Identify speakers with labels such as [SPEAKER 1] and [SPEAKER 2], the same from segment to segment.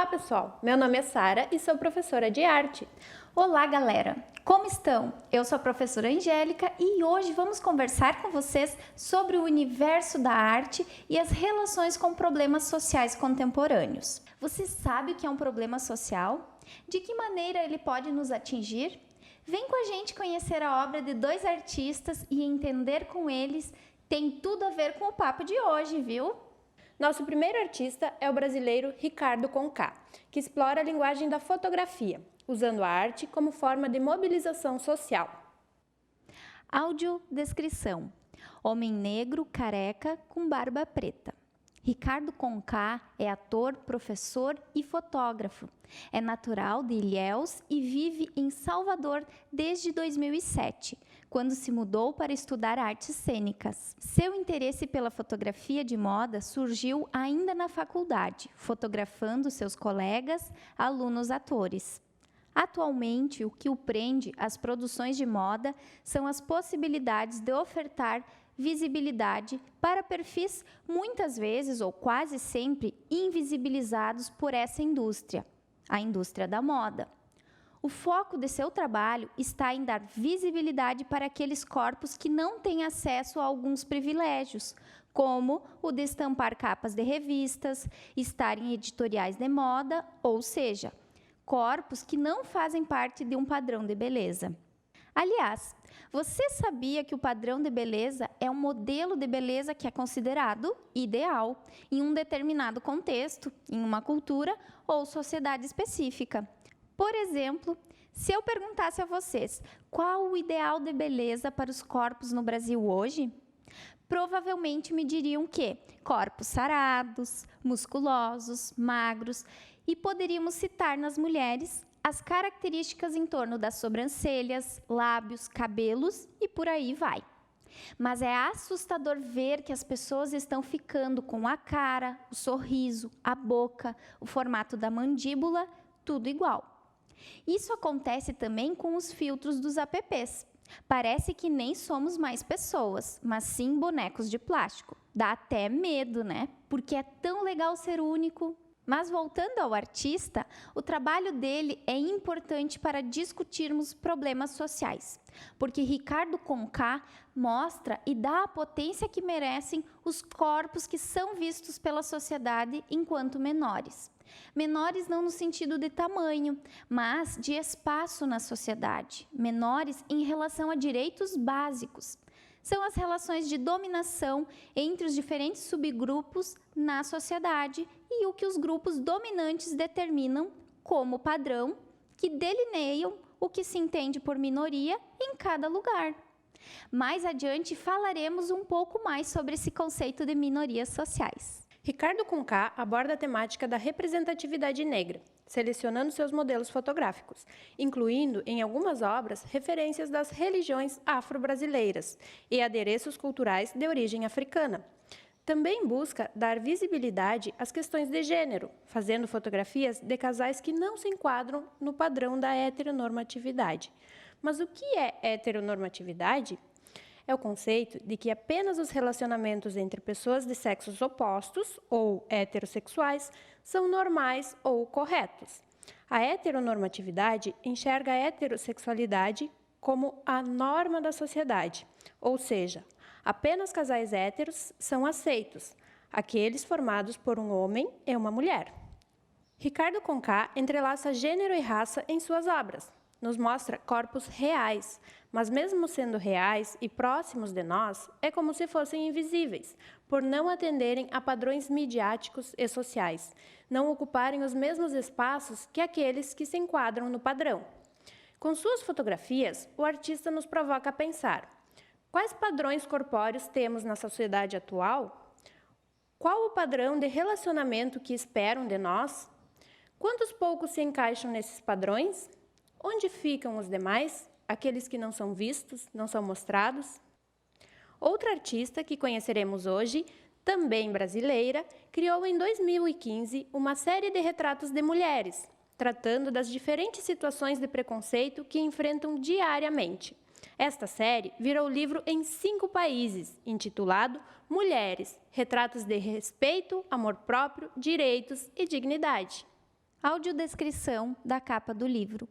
[SPEAKER 1] Olá, pessoal! Meu nome é Sara e sou professora de arte.
[SPEAKER 2] Olá, galera! Como estão? Eu sou a professora Angélica e hoje vamos conversar com vocês sobre o universo da arte e as relações com problemas sociais contemporâneos. Você sabe o que é um problema social? De que maneira ele pode nos atingir? Vem com a gente conhecer a obra de dois artistas e entender com eles. Tem tudo a ver com o papo de hoje, viu?
[SPEAKER 1] Nosso primeiro artista é o brasileiro Ricardo Conká, que explora a linguagem da fotografia, usando a arte como forma de mobilização social.
[SPEAKER 2] Audiodescrição: homem negro, careca, com barba preta. Ricardo Conká é ator, professor e fotógrafo. É natural de Ilhéus e vive em Salvador desde 2007, quando se mudou para estudar artes cênicas. Seu interesse pela fotografia de moda surgiu ainda na faculdade, fotografando seus colegas, alunos atores. Atualmente, o que o prende às produções de moda são as possibilidades de ofertar visibilidade para perfis muitas vezes ou quase sempre invisibilizados por essa indústria, a indústria da moda. O foco de seu trabalho está em dar visibilidade para aqueles corpos que não têm acesso a alguns privilégios, como o de estampar capas de revistas, estar em editoriais de moda, ou seja, corpos que não fazem parte de um padrão de beleza. Aliás, você sabia que o padrão de beleza é um modelo de beleza que é considerado ideal em um determinado contexto, em uma cultura ou sociedade específica? Por exemplo, se eu perguntasse a vocês qual o ideal de beleza para os corpos no Brasil hoje, provavelmente me diriam que corpos sarados, musculosos, magros, e poderíamos citar nas mulheres as características em torno das sobrancelhas, lábios, cabelos e por aí vai. Mas é assustador ver que as pessoas estão ficando com a cara, o sorriso, a boca, o formato da mandíbula, tudo igual. Isso acontece também com os filtros dos apps. Parece que nem somos mais pessoas, mas sim bonecos de plástico. Dá até medo, né? Porque é tão legal ser único. Mas voltando ao artista, o trabalho dele é importante para discutirmos problemas sociais, porque Ricardo Conká mostra e dá a potência que merecem os corpos que são vistos pela sociedade enquanto menores. Menores não no sentido de tamanho, mas de espaço na sociedade. Menores em relação a direitos básicos. São as relações de dominação entre os diferentes subgrupos na sociedade e o que os grupos dominantes determinam como padrão, que delineiam o que se entende por minoria em cada lugar. Mais adiante falaremos um pouco mais sobre esse conceito de minorias sociais.
[SPEAKER 1] Ricardo Conká aborda a temática da representatividade negra, selecionando seus modelos fotográficos, incluindo em algumas obras referências das religiões afro-brasileiras e adereços culturais de origem africana. Também busca dar visibilidade às questões de gênero, fazendo fotografias de casais que não se enquadram no padrão da heteronormatividade. Mas o que é heteronormatividade? É o conceito de que apenas os relacionamentos entre pessoas de sexos opostos, ou heterossexuais, são normais ou corretos. A heteronormatividade enxerga a heterossexualidade como a norma da sociedade, ou seja, apenas casais héteros são aceitos, aqueles formados por um homem e uma mulher. Ricardo Conká entrelaça gênero e raça em suas obras. Nos mostra corpos reais, mas mesmo sendo reais e próximos de nós, é como se fossem invisíveis, por não atenderem a padrões midiáticos e sociais, não ocuparem os mesmos espaços que aqueles que se enquadram no padrão. Com suas fotografias, o artista nos provoca a pensar: quais padrões corpóreos temos na sociedade atual? Qual o padrão de relacionamento que esperam de nós? Quantos poucos se encaixam nesses padrões? Onde ficam os demais, aqueles que não são vistos, não são mostrados? Outra artista que conheceremos hoje, também brasileira, criou em 2015 uma série de retratos de mulheres, tratando das diferentes situações de preconceito que enfrentam diariamente. Esta série virou livro em 5 países, intitulado Mulheres, Retratos de Respeito, Amor Próprio, Direitos e Dignidade.
[SPEAKER 2] Audiodescrição da capa do livro.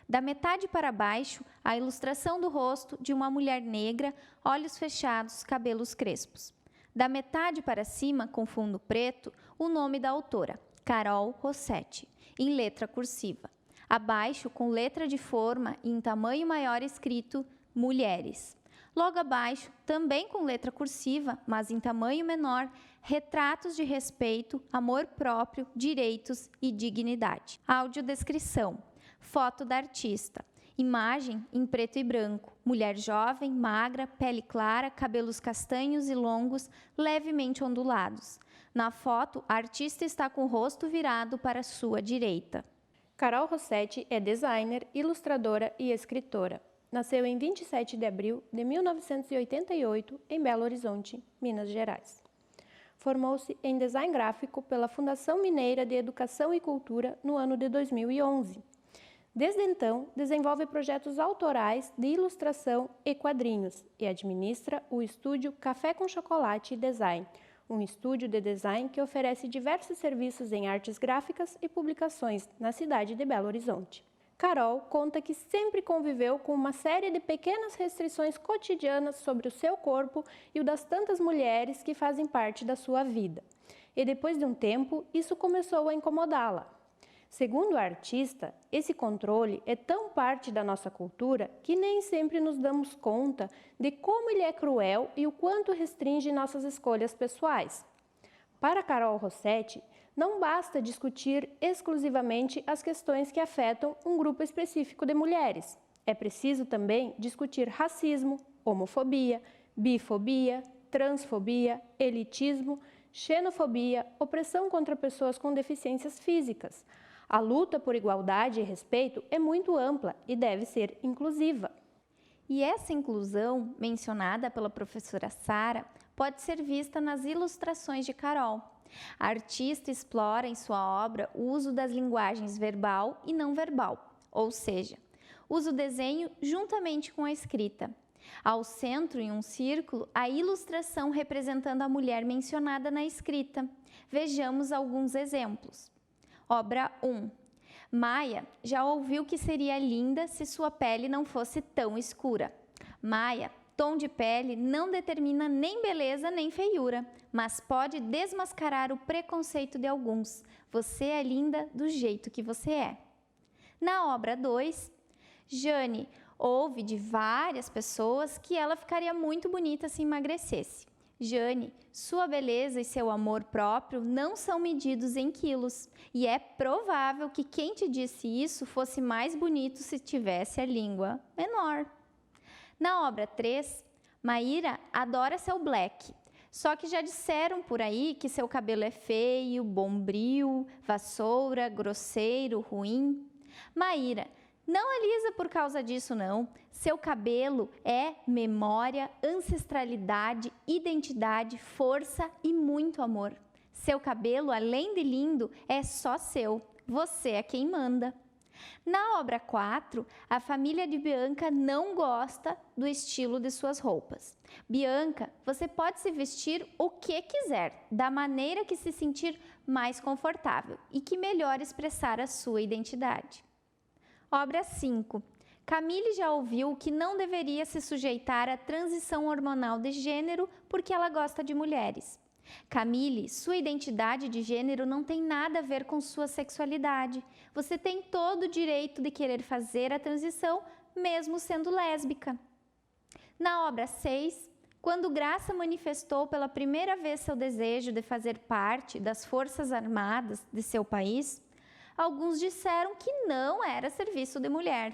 [SPEAKER 2] Da metade para baixo, a ilustração do rosto de uma mulher negra, olhos fechados, cabelos crespos. Da metade para cima, com fundo preto, o nome da autora, Carol Rossetti, em letra cursiva. Abaixo, com letra de forma e em tamanho maior, escrito Mulheres. Logo abaixo, também com letra cursiva, mas em tamanho menor, retratos de respeito, amor próprio, direitos e dignidade. Audiodescrição. Foto da artista. Imagem em preto e branco. Mulher jovem, magra, pele clara, cabelos castanhos e longos, levemente ondulados. Na foto, a artista está com o rosto virado para sua direita.
[SPEAKER 1] Carol Rossetti é designer, ilustradora e escritora. Nasceu em 27 de abril de 1988 em Belo Horizonte, Minas Gerais. Formou-se em design gráfico pela Fundação Mineira de Educação e Cultura no ano de 2011. Desde então, desenvolve projetos autorais de ilustração e quadrinhos e administra o estúdio Café com Chocolate e Design, um estúdio de design que oferece diversos serviços em artes gráficas e publicações na cidade de Belo Horizonte. Carol conta que sempre conviveu com uma série de pequenas restrições cotidianas sobre o seu corpo e o das tantas mulheres que fazem parte da sua vida. E depois de um tempo, isso começou a incomodá-la. Segundo a artista, esse controle é tão parte da nossa cultura que nem sempre nos damos conta de como ele é cruel e o quanto restringe nossas escolhas pessoais. Para Carol Rossetti, não basta discutir exclusivamente as questões que afetam um grupo específico de mulheres. É preciso também discutir racismo, homofobia, bifobia, transfobia, elitismo, xenofobia, opressão contra pessoas com deficiências físicas. A luta por igualdade e respeito é muito ampla e deve ser inclusiva.
[SPEAKER 2] E essa inclusão, mencionada pela professora Sara, pode ser vista nas ilustrações de Carol. A artista explora em sua obra o uso das linguagens verbal e não verbal, ou seja, usa o desenho juntamente com a escrita. Ao centro, em um círculo, a ilustração representando a mulher mencionada na escrita. Vejamos alguns exemplos. Obra 1. Maia já ouviu que seria linda se sua pele não fosse tão escura. Maia, tom de pele não determina nem beleza nem feiura, mas pode desmascarar o preconceito de alguns. Você é linda do jeito que você é. Na obra 2, Jane ouve de várias pessoas que ela ficaria muito bonita se emagrecesse. Jane, sua beleza e seu amor próprio não são medidos em quilos, e é provável que quem te disse isso fosse mais bonito se tivesse a língua menor. Na obra 3, Maíra adora seu black, só que já disseram por aí que seu cabelo é feio, bombril, vassoura, grosseiro, ruim. Maíra, não alisa por causa disso não. Seu cabelo é memória, ancestralidade, identidade, força e muito amor. Seu cabelo, além de lindo, é só seu. Você é quem manda. Na obra 4, a família de Bianca não gosta do estilo de suas roupas. Bianca, você pode se vestir o que quiser, da maneira que se sentir mais confortável e que melhor expressar a sua identidade. Obra 5. Camille já ouviu que não deveria se sujeitar à transição hormonal de gênero porque ela gosta de mulheres. Camille, sua identidade de gênero não tem nada a ver com sua sexualidade. Você tem todo o direito de querer fazer a transição, mesmo sendo lésbica. Na obra 6, quando Graça manifestou pela primeira vez seu desejo de fazer parte das Forças Armadas de seu país, alguns disseram que não era serviço de mulher.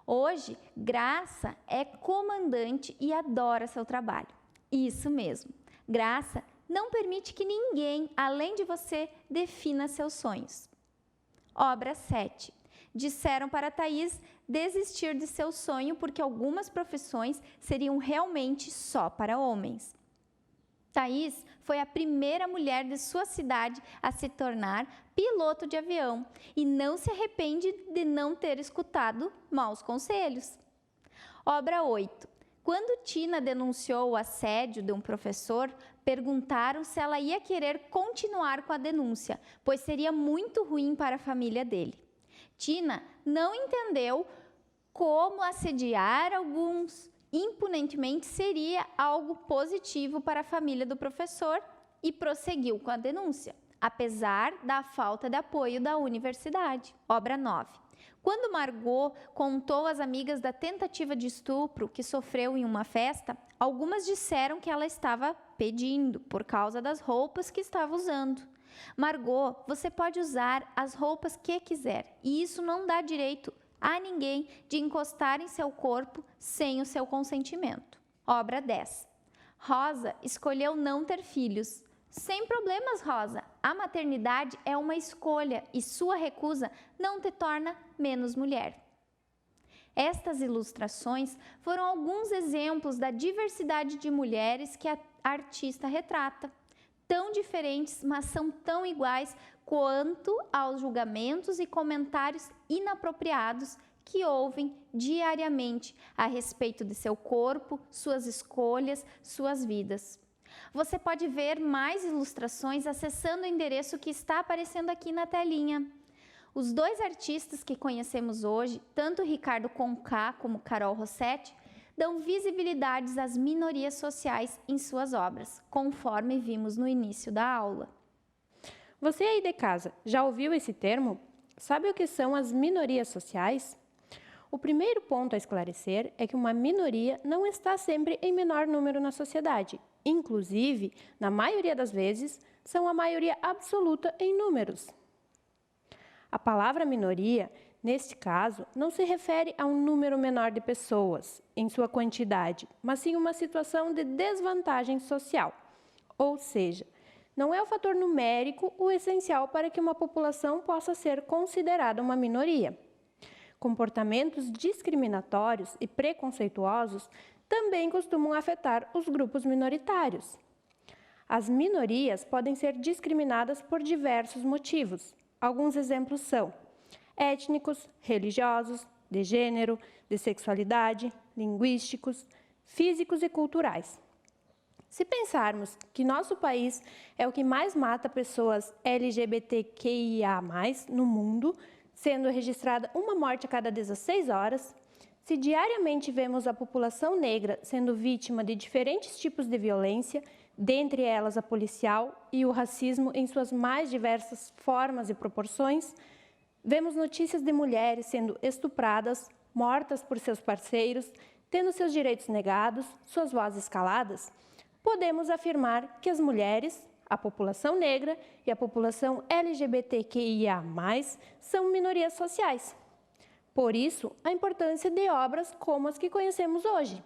[SPEAKER 2] Hoje, Graça é comandante e adora seu trabalho. Isso mesmo, Graça não permite que ninguém, além de você, defina seus sonhos. Obra 7. Disseram para Thaís desistir de seu sonho porque algumas profissões seriam realmente só para homens. Thaís foi a primeira mulher de sua cidade a se tornar piloto de avião e não se arrepende de não ter escutado maus conselhos. Obra 8. Quando Tina denunciou o assédio de um professor, perguntaram se ela ia querer continuar com a denúncia, pois seria muito ruim para a família dele. Tina não entendeu como assediar alguns impunemente seria algo positivo para a família do professor e prosseguiu com a denúncia, apesar da falta de apoio da universidade. Obra 9. Quando Margot contou às amigas da tentativa de estupro que sofreu em uma festa, algumas disseram que ela estava pedindo por causa das roupas que estava usando. Margot, você pode usar as roupas que quiser e isso não dá direito a ninguém de encostar em seu corpo sem o seu consentimento. Obra 10. Rosa escolheu não ter filhos. Sem problemas, Rosa. A maternidade é uma escolha e sua recusa não te torna menos mulher. Estas ilustrações foram alguns exemplos da diversidade de mulheres que a artista retrata. Tão diferentes, mas são tão iguais quanto aos julgamentos e comentários inapropriados que ouvem diariamente a respeito de seu corpo, suas escolhas, suas vidas. Você pode ver mais ilustrações acessando o endereço que está aparecendo aqui na telinha. Os dois artistas que conhecemos hoje, tanto Ricardo Conká como Carol Rossetti, dão visibilidades às minorias sociais em suas obras, conforme vimos no início da aula.
[SPEAKER 1] Você aí de casa, já ouviu esse termo? Sabe o que são as minorias sociais? O primeiro ponto a esclarecer é que uma minoria não está sempre em menor número na sociedade. Inclusive, na maioria das vezes, são a maioria absoluta em números. A palavra minoria, neste caso, não se refere a um número menor de pessoas, em sua quantidade, mas sim uma situação de desvantagem social. Ou seja, não é o fator numérico o essencial para que uma população possa ser considerada uma minoria. Comportamentos discriminatórios e preconceituosos também costumam afetar os grupos minoritários. As minorias podem ser discriminadas por diversos motivos. Alguns exemplos são étnicos, religiosos, de gênero, de sexualidade, linguísticos, físicos e culturais. Se pensarmos que nosso país é o que mais mata pessoas LGBTQIA+, no mundo, sendo registrada uma morte a cada 16 horas, se diariamente vemos a população negra sendo vítima de diferentes tipos de violência, dentre elas a policial e o racismo em suas mais diversas formas e proporções, vemos notícias de mulheres sendo estupradas, mortas por seus parceiros, tendo seus direitos negados, suas vozes caladas, podemos afirmar que as mulheres, a população negra e a população LGBTQIA+, são minorias sociais. Por isso, a importância de obras como as que conhecemos hoje.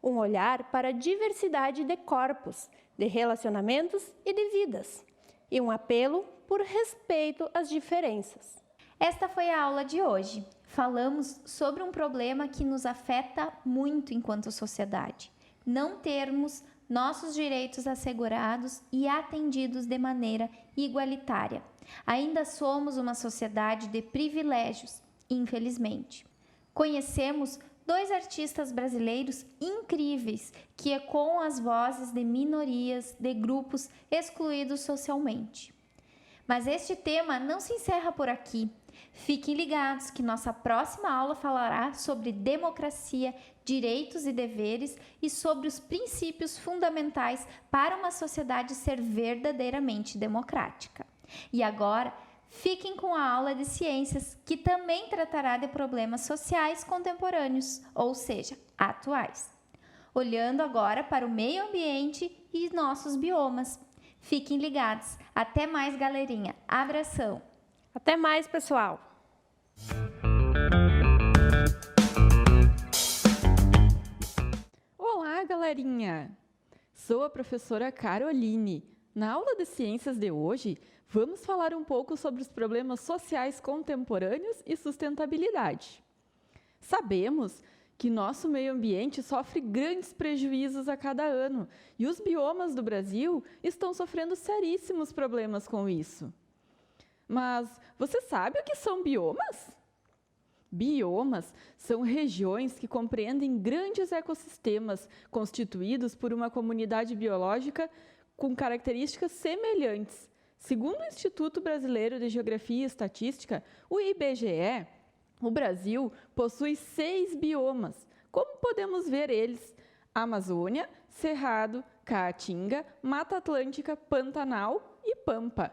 [SPEAKER 1] Um olhar para a diversidade de corpos, de relacionamentos e de vidas. E um apelo por respeito às diferenças.
[SPEAKER 2] Esta foi a aula de hoje. Falamos sobre um problema que nos afeta muito enquanto sociedade. Não termos nossos direitos assegurados e atendidos de maneira igualitária. Ainda somos uma sociedade de privilégios, infelizmente. Conhecemos dois artistas brasileiros incríveis que ecoam as vozes de minorias, de grupos excluídos socialmente. Mas este tema não se encerra por aqui. Fiquem ligados que nossa próxima aula falará sobre democracia, direitos e deveres e sobre os princípios fundamentais para uma sociedade ser verdadeiramente democrática. E agora, fiquem com a aula de ciências, que também tratará de problemas sociais contemporâneos, ou seja, atuais. Olhando agora para o meio ambiente e nossos biomas. Fiquem ligados. Até mais, galerinha. Abração.
[SPEAKER 1] Até mais, pessoal!
[SPEAKER 3] Olá, galerinha! Sou a professora Caroline. Na aula de ciências de hoje, vamos falar um pouco sobre os problemas sociais contemporâneos e sustentabilidade. Sabemos que nosso meio ambiente sofre grandes prejuízos a cada ano e os biomas do Brasil estão sofrendo seríssimos problemas com isso. Mas você sabe o que são biomas? Biomas são regiões que compreendem grandes ecossistemas constituídos por uma comunidade biológica com características semelhantes. Segundo o Instituto Brasileiro de Geografia e Estatística, o IBGE, o Brasil possui 6 biomas. Como podemos ver eles? Amazônia, Cerrado, Caatinga, Mata Atlântica, Pantanal e Pampa.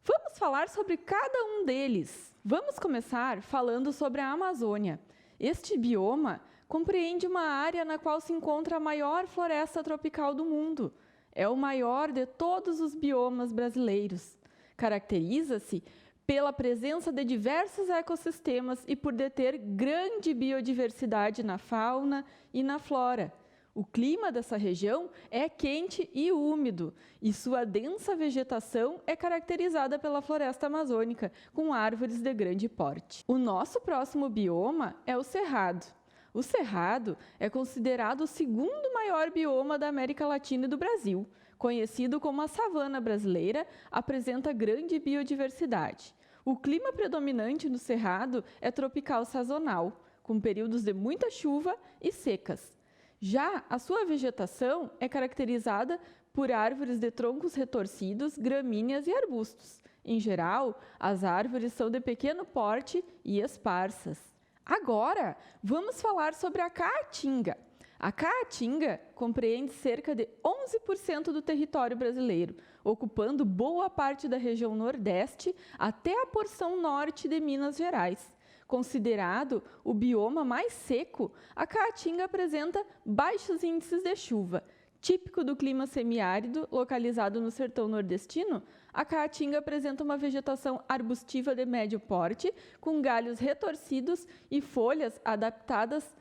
[SPEAKER 3] Vamos falar sobre cada um deles. Vamos começar falando sobre a Amazônia. Este bioma compreende uma área na qual se encontra a maior floresta tropical do mundo. É o maior de todos os biomas brasileiros. Caracteriza-se pela presença de diversos ecossistemas e por deter grande biodiversidade na fauna e na flora. O clima dessa região é quente e úmido, e sua densa vegetação é caracterizada pela floresta amazônica, com árvores de grande porte. O nosso próximo bioma é o Cerrado. O Cerrado é considerado o segundo maior bioma da América Latina e do Brasil. Conhecido como a savana brasileira, apresenta grande biodiversidade. O clima predominante no Cerrado é tropical sazonal, com períodos de muita chuva e secas. Já a sua vegetação é caracterizada por árvores de troncos retorcidos, gramíneas e arbustos. Em geral, as árvores são de pequeno porte e esparsas. Agora, vamos falar sobre a Caatinga. A Caatinga compreende cerca de 11% do território brasileiro, ocupando boa parte da região Nordeste até a porção norte de Minas Gerais. Considerado o bioma mais seco, a Caatinga apresenta baixos índices de chuva. Típico do clima semiárido, localizado no sertão nordestino, a Caatinga apresenta uma vegetação arbustiva de médio porte, com galhos retorcidos e folhas adaptadas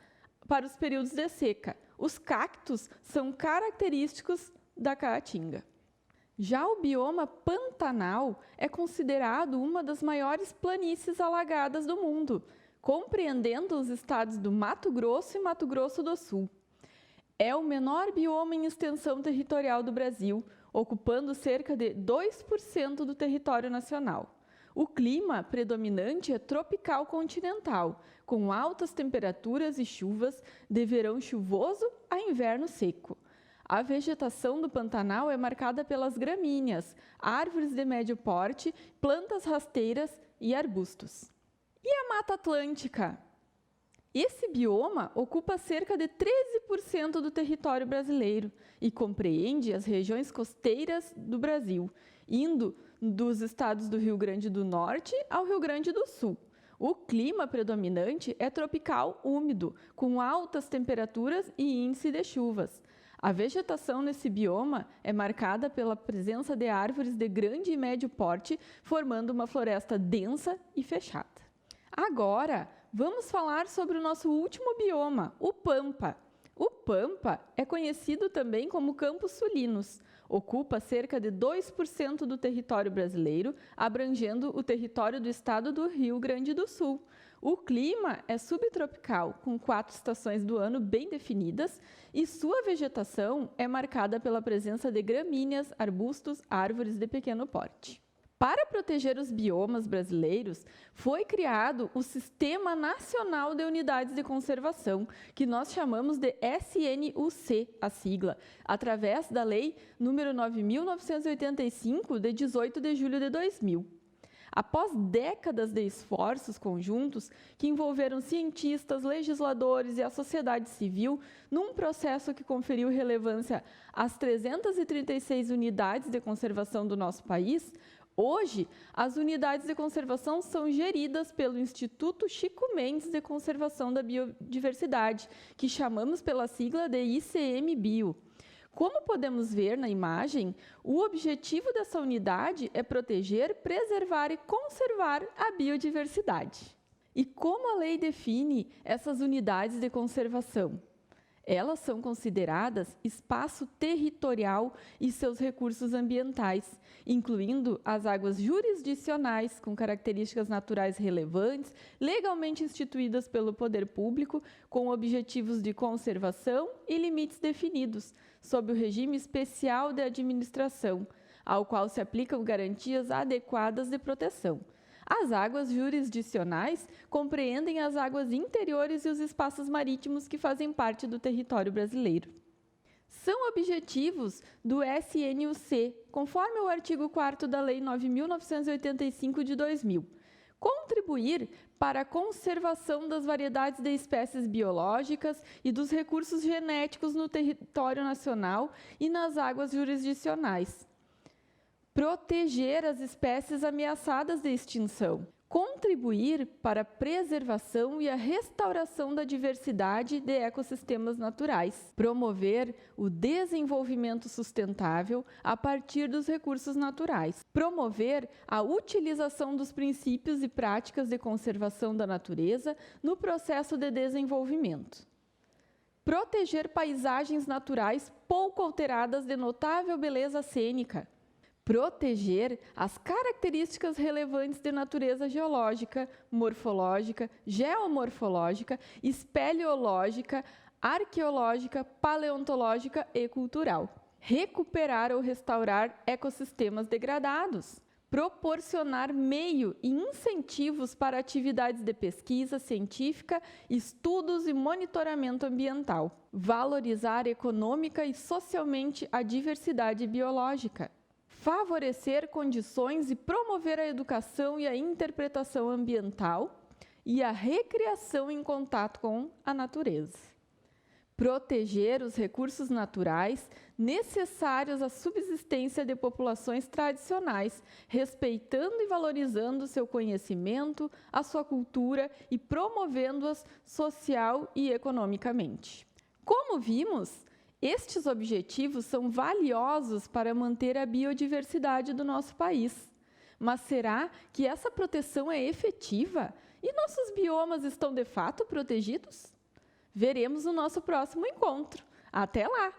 [SPEAKER 3] para os períodos de seca. Os cactos são característicos da Caatinga. Já o bioma Pantanal é considerado uma das maiores planícies alagadas do mundo, compreendendo os estados do Mato Grosso e Mato Grosso do Sul. É o menor bioma em extensão territorial do Brasil, ocupando cerca de 2% do território nacional. O clima predominante é tropical continental, com altas temperaturas e chuvas de verão chuvoso a inverno seco. A vegetação do Pantanal é marcada pelas gramíneas, árvores de médio porte, plantas rasteiras e arbustos. E a Mata Atlântica? Esse bioma ocupa cerca de 13% do território brasileiro e compreende as regiões costeiras do Brasil, indo dos estados do Rio Grande do Norte ao Rio Grande do Sul. O clima predominante é tropical úmido, com altas temperaturas e índice de chuvas. A vegetação nesse bioma é marcada pela presença de árvores de grande e médio porte, formando uma floresta densa e fechada. Agora, vamos falar sobre o nosso último bioma, o Pampa. O Pampa é conhecido também como Campos Sulinos. Ocupa cerca de 2% do território brasileiro, abrangendo o território do estado do Rio Grande do Sul. O clima é subtropical, com 4 estações do ano bem definidas, e sua vegetação é marcada pela presença de gramíneas, arbustos, árvores de pequeno porte. Para proteger os biomas brasileiros, foi criado o Sistema Nacional de Unidades de Conservação, que nós chamamos de SNUC, a sigla, através da Lei nº 9.985, de 18 de julho de 2000. Após décadas de esforços conjuntos que envolveram cientistas, legisladores e a sociedade civil, num processo que conferiu relevância às 336 unidades de conservação do nosso país, hoje, as unidades de conservação são geridas pelo Instituto Chico Mendes de Conservação da Biodiversidade, que chamamos pela sigla de ICMBio. Como podemos ver na imagem, o objetivo dessa unidade é proteger, preservar e conservar a biodiversidade. E como a lei define essas unidades de conservação? Elas são consideradas espaço territorial e seus recursos ambientais, incluindo as águas jurisdicionais com características naturais relevantes, legalmente instituídas pelo poder público, com objetivos de conservação e limites definidos, sob o regime especial de administração, ao qual se aplicam garantias adequadas de proteção. As águas jurisdicionais compreendem as águas interiores e os espaços marítimos que fazem parte do território brasileiro. São objetivos do SNUC, conforme o artigo 4º da Lei 9.985 de 2000. Contribuir para a conservação das variedades de espécies biológicas e dos recursos genéticos no território nacional e nas águas jurisdicionais. Proteger as espécies ameaçadas de extinção. Contribuir para a preservação e a restauração da diversidade de ecossistemas naturais. Promover o desenvolvimento sustentável a partir dos recursos naturais. Promover a utilização dos princípios e práticas de conservação da natureza no processo de desenvolvimento. Proteger paisagens naturais pouco alteradas de notável beleza cênica. Proteger as características relevantes de natureza geológica, morfológica, geomorfológica, espeleológica, arqueológica, paleontológica e cultural. Recuperar ou restaurar ecossistemas degradados. Proporcionar meio e incentivos para atividades de pesquisa científica, estudos e monitoramento ambiental. Valorizar econômica e socialmente a diversidade biológica. Favorecer condições e promover a educação e a interpretação ambiental e a recreação em contato com a natureza. Proteger os recursos naturais necessários à subsistência de populações tradicionais, respeitando e valorizando seu conhecimento, a sua cultura e promovendo-as social e economicamente. Como vimos, estes objetivos são valiosos para manter a biodiversidade do nosso país. Mas será que essa proteção é efetiva? E nossos biomas estão de fato protegidos? Veremos no nosso próximo encontro. Até lá!